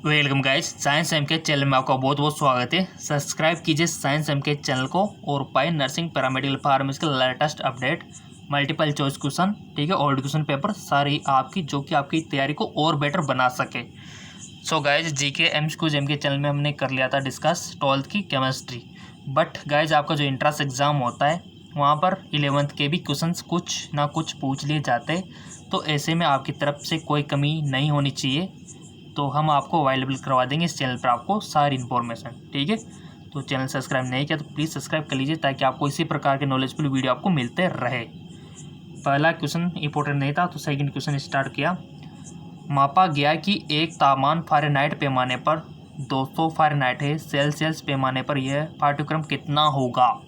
Welcome guys, science M के channel में आपका बहुत बहुत स्वागत है। सब्सक्राइब कीजिए साइंस एम के चैनल को और पाए नर्सिंग पैरामेडिकल फार्मेसी के latest update, multiple choice question, ठीक है, ओल्ड क्वेश्चन पेपर सारी आपकी जो कि आपकी तैयारी को और बेटर बना सके। So guys GK MCQs M के चैनल में हमने कर लिया था डिस्कस 12th की केमिस्ट्री। बट गाइज आपका जो इंट्रेंस एग्ज़ाम होता है वहाँ पर 11th के भी क्वेश्चंस कुछ ना कुछ पूछ लिए जाते हैं, तो ऐसे में आपकी तरफ से कोई कमी नहीं होनी चाहिए। तो हम आपको अवेलेबल करवा देंगे इस चैनल पर आपको सारी इन्फॉर्मेशन, ठीक है। तो चैनल सब्सक्राइब नहीं किया तो प्लीज़ सब्सक्राइब कर लीजिए ताकि आपको इसी प्रकार के नॉलेजफुल वीडियो आपको मिलते रहे। पहला क्वेश्चन इंपॉर्टेंट नहीं था तो सेकंड क्वेश्चन स्टार्ट किया। मापा गया कि एक तापमान फ़ारेनहाइट पैमाने पर 200 फ़ारेनहाइट है, सेल्सियस पैमाने पर यह पाठ्यक्रम कितना होगा?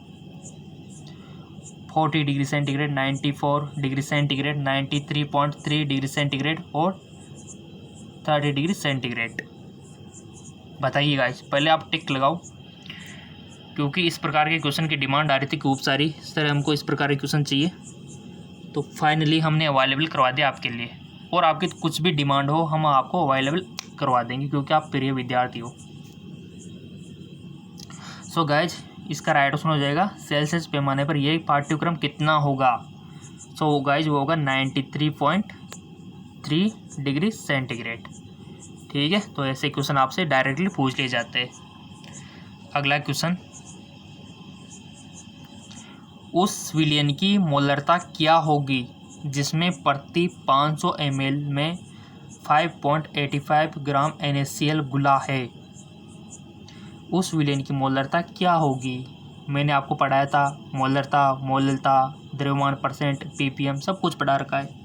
40 degree centigrade, 94 degree centigrade, 93.3 degree centigrade और 30 डिग्री सेंटीग्रेड। बताइए गाइस, पहले आप टिक लगाओ क्योंकि इस प्रकार के क्वेश्चन की डिमांड आ रही थी खूब सारी। सर हमको इस प्रकार के क्वेश्चन चाहिए, तो फाइनली हमने अवेलेबल करवा दिया आपके लिए। और आपकी कुछ भी डिमांड हो हम आपको अवेलेबल करवा देंगे क्योंकि आप प्रिय विद्यार्थी हो। सो गाइज इसका राइट ऑप्शन हो जाएगा सेल्सियस पैमाने पर यह पाठ्यक्रम कितना होगा। सो गाइज वो होगा 93.3 डिग्री सेंटीग्रेड, ठीक है। तो ऐसे क्वेश्चन आपसे डायरेक्टली पूछ लिए जाते हैं। अगला क्वेश्चन, उस विलयन की मोलरता क्या होगी जिसमें प्रति 500 ml में 5.85 ग्राम NaCl घुला है? उस विलयन की मोलरता क्या होगी? मैंने आपको पढ़ाया था मोलरता, द्रव्यमान परसेंट, ppm सब कुछ पढ़ा रखा है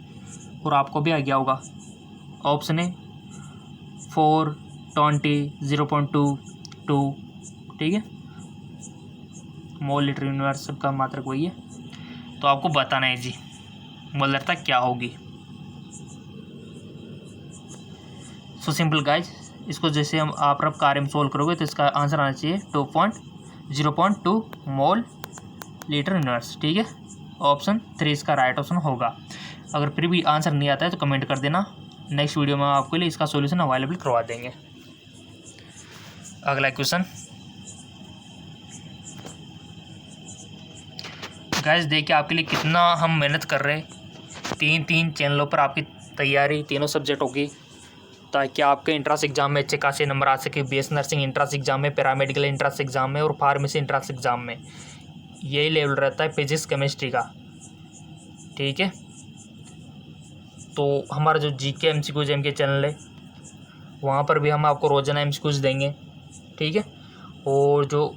और आपको भी आ गया होगा। ऑप्शन है 4, 20, 0.22, ठीक है। मोल लीटर यूनिवर्स सबका मात्रक वही है, तो आपको बताना है जी मोलरता क्या होगी। सो सिंपल गाइज, इसको जैसे हम आप रब कार्य में सोल्व करोगे तो इसका आंसर आना चाहिए 0.2 मोल लीटर यूनिवर्स, ठीक है। ऑप्शन 3 इसका राइट ऑप्शन होगा। अगर फिर भी आंसर नहीं आता है तो कमेंट कर देना, नेक्स्ट वीडियो में आपके लिए इसका सॉल्यूशन अवेलेबल करवा देंगे। अगला क्वेश्चन गाइस, देखिए आपके लिए कितना हम मेहनत कर रहे हैं। 3 चैनलों पर आपकी तैयारी तीनों सब्जेक्ट होगी ताकि आपके इंट्रेंस एग्जाम में अच्छे खासे नंबर आ सके। बीएस नर्सिंग इंट्रेंस एग्जाम में, पैरामेडिकल इंट्रेंस एग्जाम में और फार्मेसी इंट्रेंस एग्जाम में यही लेवल रहता है फिजिक्स केमिस्ट्री का, ठीक है। तो हमारा जो जीके एमसीक्यूज एम के चैनल है वहाँ पर भी हम आपको रोजाना एमसीक्यूज देंगे, ठीक है। और जो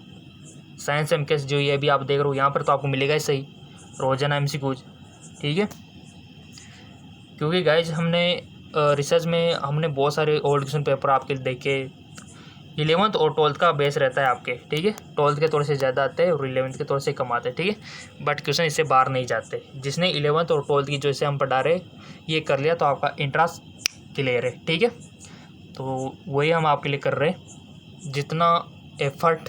साइंस एमकेएस जो ये भी आप देख रहे हो यहाँ पर तो आपको मिलेगा ही सही रोजाना एमसीक्यूज, ठीक है। क्योंकि गाइज हमने रिसर्च में हमने बहुत सारे ओल्ड क्वेश्चन पेपर आपके देखे। 11th और 12th का बेस रहता है आपके, ठीक है। 12th के थोड़े से ज़्यादा आते हैं और 11th के थोड़े से कम आते हैं, ठीक है। बट क्वेश्चन इससे बाहर नहीं जाते। जिसने 11th और 12th की जो इसे हम पढ़ा रहे ये कर लिया तो आपका इंट्रेंस क्लियर है, ठीक है। तो वही हम आपके लिए कर रहे हैं, जितना एफर्ट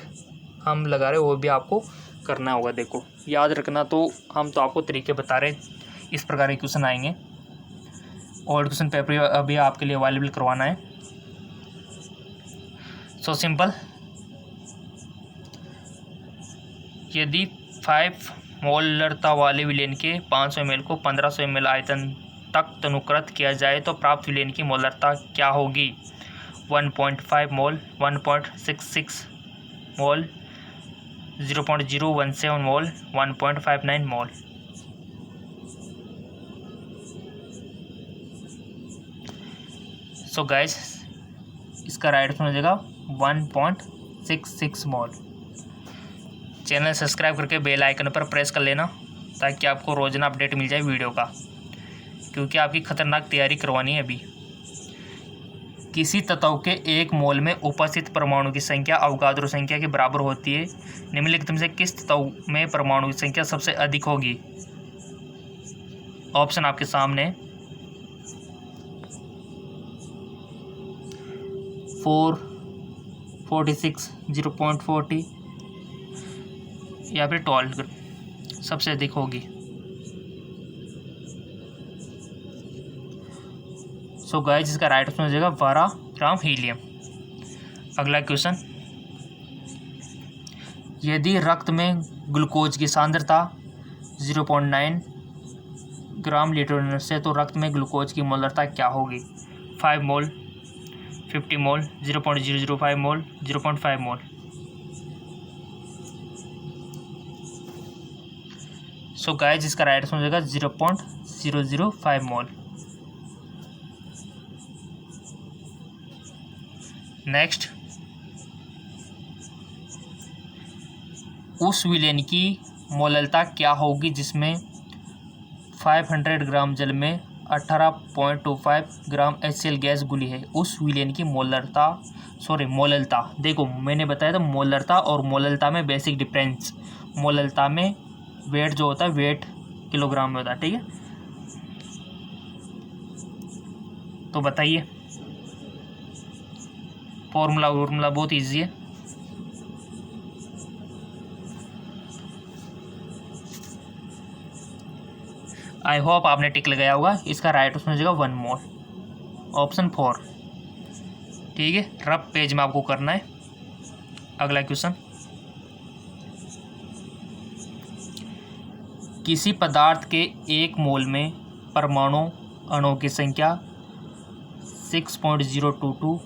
हम लगा रहे वो भी आपको करना होगा। देखो याद रखना, तो हम तो आपको तरीके बता रहे इस प्रकार के क्वेश्चन आएंगे। ओल्ड क्वेश्चन पेपर अभी आपके लिए अवेलेबल करवाना है। सो सिंपल, यदि 5 मोलरता वाले विलयन के 500 ml को 1500 ml आयतन तक तनुकृत किया जाए तो प्राप्त विलयन की मोलरता क्या होगी? 1.5 मोल, 1.66 मोल, 0.017 मोल, 1.59 मोल। सो गाइस इसका राइट आंसर हो जाएगा 1.66 मोल। चैनल सब्सक्राइब करके बेल आइकन पर प्रेस कर लेना ताकि आपको रोजाना अपडेट मिल जाए वीडियो का, क्योंकि आपकी खतरनाक तैयारी करवानी है अभी। किसी तत्व के 1 मोल में उपस्थित परमाणु की संख्या अवोगाद्रो संख्या के बराबर होती है। निम्नलिखित में से किस तत्व में परमाणु की संख्या सबसे अधिक होगी? ऑप्शन आपके सामने 4, 46, 0.40 या फिर 12 सबसे अधिक होगी। सो गाइस इसका राइट ऑप्शन हो जाएगा 12 ग्राम हीलियम। अगला क्वेश्चन, यदि रक्त में ग्लूकोज की सांद्रता 0.9 ग्राम लीटर मिनट से तो रक्त में ग्लूकोज की मोलरता क्या होगी? 5 मोल, 50 मोल, 0.005 मोल, 0.5 मोल। सो गाइस इसका राइट आंसर हो जाएगा 0.005 मोल। नेक्स्ट, उस विलेन की मोलरता क्या होगी जिसमें 500 ग्राम जल में 18.25 ग्राम HCl गैस घुली है? उस विलेन की मोलरता, देखो मैंने बताया था मोलरता और मोलरता में बेसिक डिफरेंस। मोलरता में वेट जो होता है वेट किलोग्राम में होता है, ठीक है। तो बताइए, फॉर्मूला बहुत इजी है। आई होप आपने टिक लगाया होगा। इसका राइट आंसर हो जाएगा 1 मोल, ऑप्शन 4, ठीक है। रफ पेज में आपको करना है। अगला क्वेश्चन, किसी पदार्थ के 1 मोल में परमाणु अणुओं की संख्या 6.022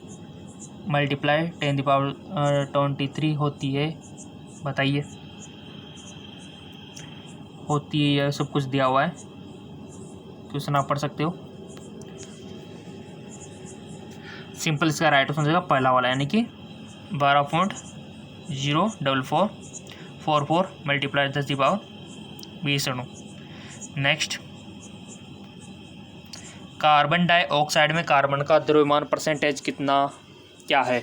मल्टीप्लाई 10⁻23 होती है। बताइए, होती है, यह सब कुछ दिया हुआ है, क्वेश्चन आप पढ़ सकते हो। सिंपल इसका राइट आंसर हो जाएगा पहला वाला, यानी कि 12.0444 मल्टीप्लाई 10⁻20 अणु। नेक्स्ट, कार्बन डाइऑक्साइड में कार्बन का द्रव्यमान परसेंटेज क्या है?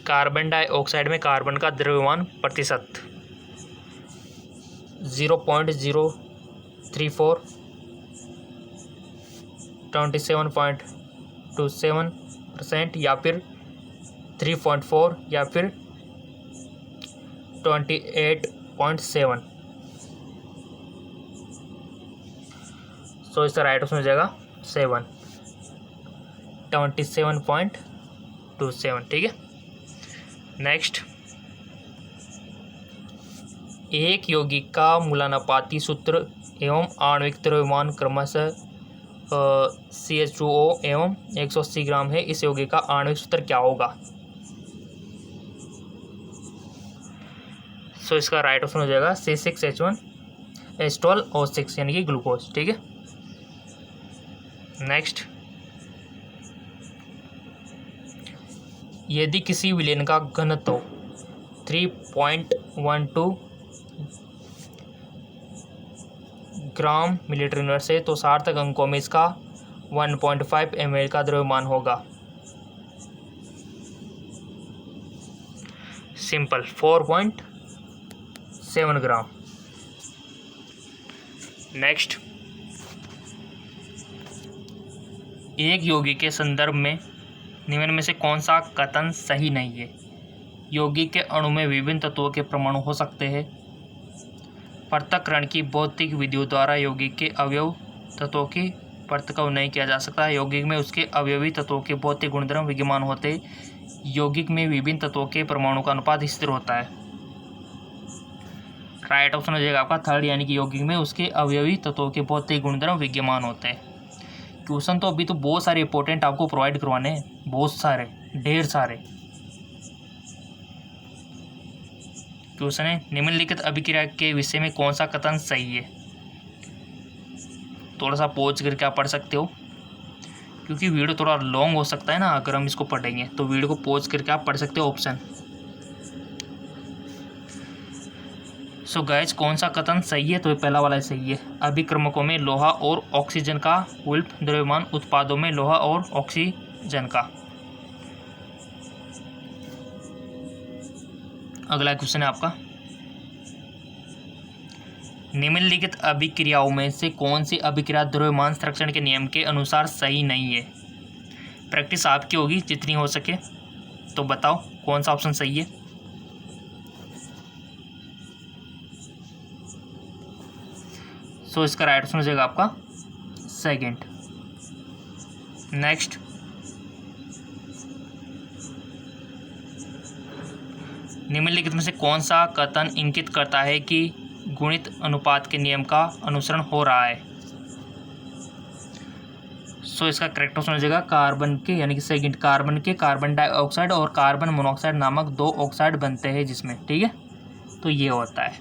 कार्बन डाइऑक्साइड में कार्बन का द्रव्यमान प्रतिशत 0.034, 27.27% या फिर 3.4 या फिर 28.7। सो इसका राइट आंसर हो जाएगा 27.27, ठीक है। नेक्स्ट, एक यौगिक का मूलानुपाती सूत्र एवं आणविक द्रव्यमान क्रमशः CH2O एवं 180 ग्राम है। इस यौगिक का आणविक सूत्र क्या होगा? सो इसका राइट आंसर हो जाएगा C6H12O6 यानी कि ग्लूकोज, ठीक है। नेक्स्ट, यदि किसी विलेन का घनत्व 3.12 ग्राम मिलीलीटर यूनिट से तो सार्थक अंकों में इसका 1.5 ml का द्रव्यमान होगा। सिंपल, 4.7 ग्राम। नेक्स्ट, एक यौगिक के संदर्भ में निम्न में से कौन सा कथन सही नहीं है? यौगिक के अणु में विभिन्न तत्वों के परमाणु हो सकते हैं। पृथक्करण की भौतिक विधियों द्वारा यौगिक के अवयव तत्वों की पृथक्करण नहीं किया जा सकता। यौगिक में उसके अवयवी तत्वों के भौतिक गुणधर्म विद्यमान होते। यौगिक में विभिन्न तत्वों के परमाणु का अनुपात स्थिर होता है। राइट ऑप्शन हो जाएगा आपका 3rd, यानी कि यौगिक में उसके अवयवी तत्वों के भौतिक गुणधर्म विद्यमान होते हैं। क्वेश्चन तो अभी तो बहुत सारे इंपॉर्टेंट आपको प्रोवाइड करवाने हैं, बहुत सारे, ढेर सारे क्वेश्चन है। निम्नलिखित अभिक्रिया के विषय में कौन सा कथन सही है? थोड़ा सा पॉज करके आप पढ़ सकते हो, क्योंकि वीडियो थोड़ा लॉन्ग हो सकता है ना अगर हम इसको पढ़ेंगे, तो वीडियो को पॉज करके आप पढ़ सकते हो ऑप्शन। सो गाइज, कौन सा कथन सही है? तो पहला वाला सही है। अभिक्रमकों में लोहा और ऑक्सीजन का उल्ट द्रव्यमान, उत्पादों में लोहा और ऑक्सीजन का। अगला क्वेश्चन है आपका, निम्नलिखित अभिक्रियाओं में से कौन सी अभिक्रिया द्रव्यमान संरक्षण के नियम के अनुसार सही नहीं है? प्रैक्टिस आपकी होगी जितनी हो सके, तो बताओ कौन सा ऑप्शन सही है। सो इसका राइट आंसर हो जाएगा आपका 2nd। नेक्स्ट, निम्नलिखित में से कौन सा कथन इंगित करता है कि गुणित अनुपात के नियम का अनुसरण हो रहा है? सो इसका करेक्ट ऑप्शन हो जाएगा कार्बन के, यानी कि सेकंड, कार्बन के कार्बन डाइऑक्साइड और कार्बन मोनोऑक्साइड नामक 2 ऑक्साइड बनते हैं जिसमें, ठीक है। तो ये होता है।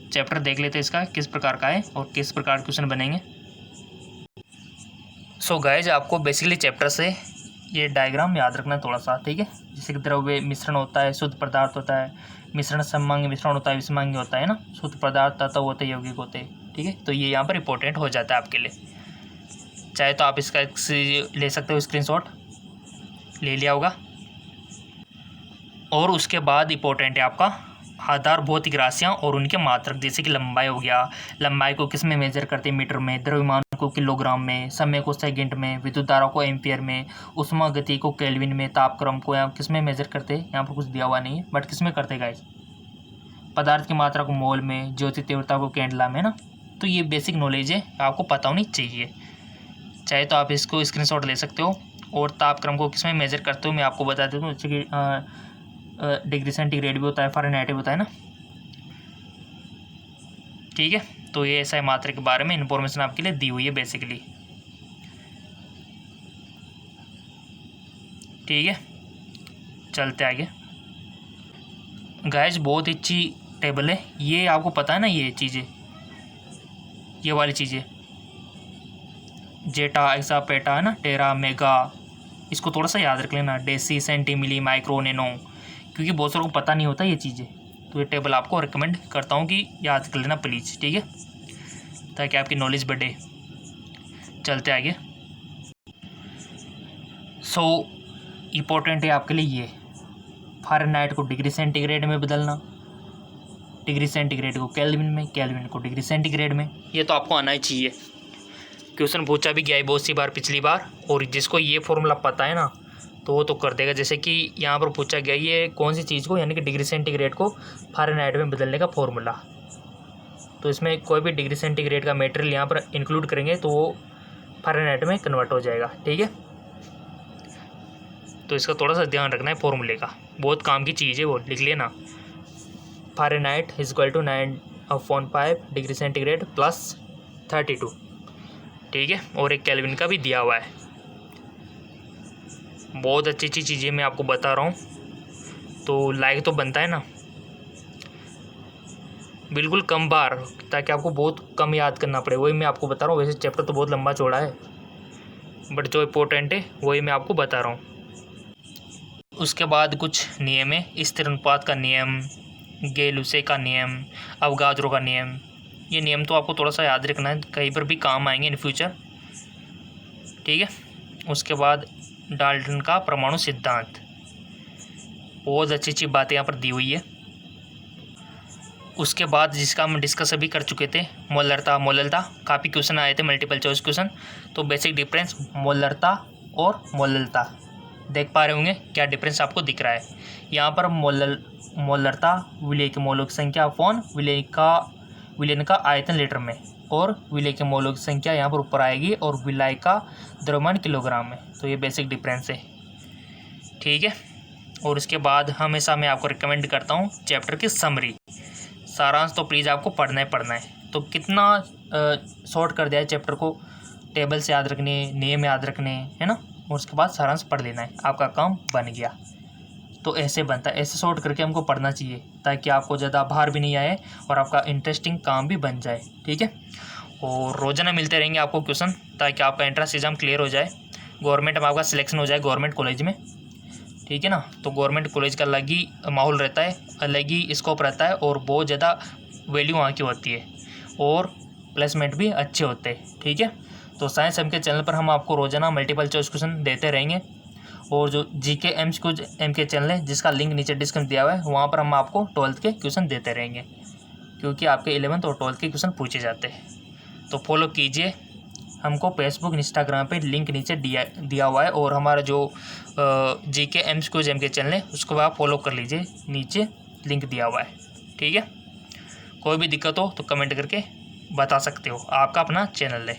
चैप्टर देख लेते हैं इसका किस प्रकार का है और किस प्रकार क्वेश्चन बनेंगे। सो गाइज, आपको बेसिकली चैप्टर से ये डायग्राम याद रखना थोड़ा सा, ठीक है। जैसे कि द्रव्य मिश्रण होता है, शुद्ध पदार्थ होता है, मिश्रण सममांगी मिश्रण होता है, विषमांगी होता है ना, शुद्ध पदार्थ तत्व होते हैं, यौगिक होते हैं, ठीक है। तो ये यहाँ पर इंपॉर्टेंट हो जाता है आपके लिए। चाहे तो आप इसका ले सकते हो, स्क्रीनशॉट ले लिया होगा। और उसके बाद इंपॉर्टेंट है आपका आधार भौतिक राशियाँ और उनके मात्रक, जैसे कि लंबाई हो गया, लंबाई को किस में मेजर करते हैं, मीटर में, द्रव्यमान को किलोग्राम में, समय को सेकंड में, विद्युत धारा को एम्पियर में, उष्मा गति को केल्विन में, तापक्रम को यहाँ किस में मेजर करते हैं, यहाँ पर कुछ दिया हुआ नहीं है बट किस में करते हैं गाइस, पदार्थ की मात्रा को मोल में, ज्योति तीव्रता को कैंडला में ना। तो ये बेसिक नॉलेज है, आपको पता होनी चाहिए। चाहे तो आप इसको स्क्रीनशॉट ले सकते हो। और तापक्रम को किस में मेजर करते हो मैं आपको बता देता हूँ, जैसे कि डिग्री सेंटीग्रेड भी होता है, फ़ारेनहाइट भी होता है ना, ठीक है। तो ये ऐसा मात्रा के बारे में इंफॉर्मेशन आपके लिए दी हुई है बेसिकली, ठीक है। चलते आगे गाइस, बहुत अच्छी टेबल है ये, आपको पता है ना ये चीज़ें, ये वाली चीज़ें, जेटा, एक्सा, पेटा है ना, टेरा, मेगा, इसको थोड़ा सा याद रख लेना, डेसी, सेंटीमिली, माइक्रो, नैनो, क्योंकि बहुत सारों को पता नहीं होता ये चीज़ें। तो ये टेबल आपको रिकमेंड करता हूँ कि याद कर लेना प्लीज़, ठीक है, ताकि आपकी नॉलेज बढ़े। चलते आगे। सो इम्पोर्टेंट है आपके लिए ये, फ़ारेनहाइट को डिग्री सेंटीग्रेड में बदलना, डिग्री सेंटीग्रेड को केल्विन में, केल्विन को डिग्री सेंटीग्रेड में, ये तो आपको आना ही चाहिए। क्वेश्चन पूछा भी गया है बहुत सी बार पिछली बार, और जिसको ये फॉर्मूला पता है ना तो वो तो कर देगा। जैसे कि यहाँ पर पूछा गया ये कौन सी चीज़ को, यानी कि डिग्री सेंटीग्रेड को फ़ारेनहाइट में बदलने का फॉर्मूला। तो इसमें कोई भी डिग्री सेंटीग्रेड का मटेरियल यहाँ पर इंक्लूड करेंगे तो वो फ़ारेनहाइट में कन्वर्ट हो जाएगा, ठीक है। तो इसका थोड़ा सा ध्यान रखना है फॉर्मूले का, बहुत काम की चीज़ है वो, लिख लेना। फ़ारेनहाइट = 9/5 डिग्री सेंटीग्रेड प्लस 32, ठीक है। और एक केल्विन का भी दिया हुआ है। बहुत अच्छी अच्छी चीज़ें मैं आपको बता रहा हूँ, तो लाइक तो बनता है ना, बिल्कुल कम बार, ताकि आपको बहुत कम याद करना पड़े, वही मैं आपको बता रहा हूँ। वैसे चैप्टर तो बहुत लंबा चौड़ा है बट जो इम्पोर्टेंट है वही मैं आपको बता रहा हूँ। उसके बाद कुछ नियम है, स्थिर अनुपात का नियम, गेलुसे का नियम, अवगाद्रो का नियम। ये नियम तो आपको थोड़ा सा याद रखना है, कहीं पर भी काम आएंगे इन फ्यूचर, ठीक है। उसके बाद डाल्टन का परमाणु सिद्धांत, बहुत अच्छी अच्छी बातें यहाँ पर दी हुई है। उसके बाद जिसका हम डिस्कस अभी कर चुके थे, मोलरता, काफ़ी क्वेश्चन आए थे, मल्टीपल चॉइस क्वेश्चन। तो बेसिक डिफरेंस मोलरता और मोललता, देख पा रहे होंगे क्या डिफरेंस आपको दिख रहा है। यहाँ पर मोलरता विलय के मोलों की संख्या अपॉन विलयन का आयतन लीटर में, और विलय के मोलों की संख्या यहाँ पर ऊपर आएगी, और विलय का द्रव्यमान किलोग्राम में। तो ये बेसिक डिफरेंस है, ठीक है। और उसके बाद हमेशा मैं आपको रिकमेंड करता हूँ चैप्टर की समरी, सारांश तो प्लीज़ आपको पढ़ना है। तो कितना शॉर्ट कर दिया है चैप्टर को, टेबल से याद रखने, नियम याद रखने, है ना, और उसके बाद सारांश पढ़ लेना है, आपका काम बन गया। तो ऐसे बनता है, ऐसे शॉर्ट करके हमको पढ़ना चाहिए ताकि आपको ज़्यादा भार भी नहीं आए और आपका इंटरेस्टिंग काम भी बन जाए, ठीक है। और रोज़ाना मिलते रहेंगे आपको क्वेश्चन, ताकि आपका एंट्रेंस एग्जाम क्लियर हो जाए, गवर्नमेंट में आपका सिलेक्शन हो जाए गवर्नमेंट कॉलेज में, ठीक है ना। तो गवर्नमेंट कॉलेज का अलग ही माहौल रहता है, अलग ही स्कोप रहता है, और बहुत ज़्यादा वैल्यू वहाँ की होती है, और प्लेसमेंट भी अच्छे होते हैं, ठीक है। तो साइंस एम के चैनल पर हम आपको रोज़ाना मल्टीपल चॉइस क्वेश्चन देते रहेंगे, और जो GK एम के चैनल है जिसका लिंक नीचे डिस्क्रिप्शन दिया हुआ है, वहाँ पर हम आपको 12th के क्वेश्चन देते रहेंगे, क्योंकि आपके 11th और 12th के क्वेश्चन पूछे जाते हैं। तो फॉलो कीजिए हमको, फेसबुक इंस्टाग्राम पे लिंक नीचे दिया हुआ है, और हमारा जो GK एम के चैनल है उसको आप फॉलो कर लीजिए, नीचे लिंक दिया हुआ है, ठीक है। कोई भी दिक्कत हो तो कमेंट करके बता सकते हो, आपका अपना चैनल है।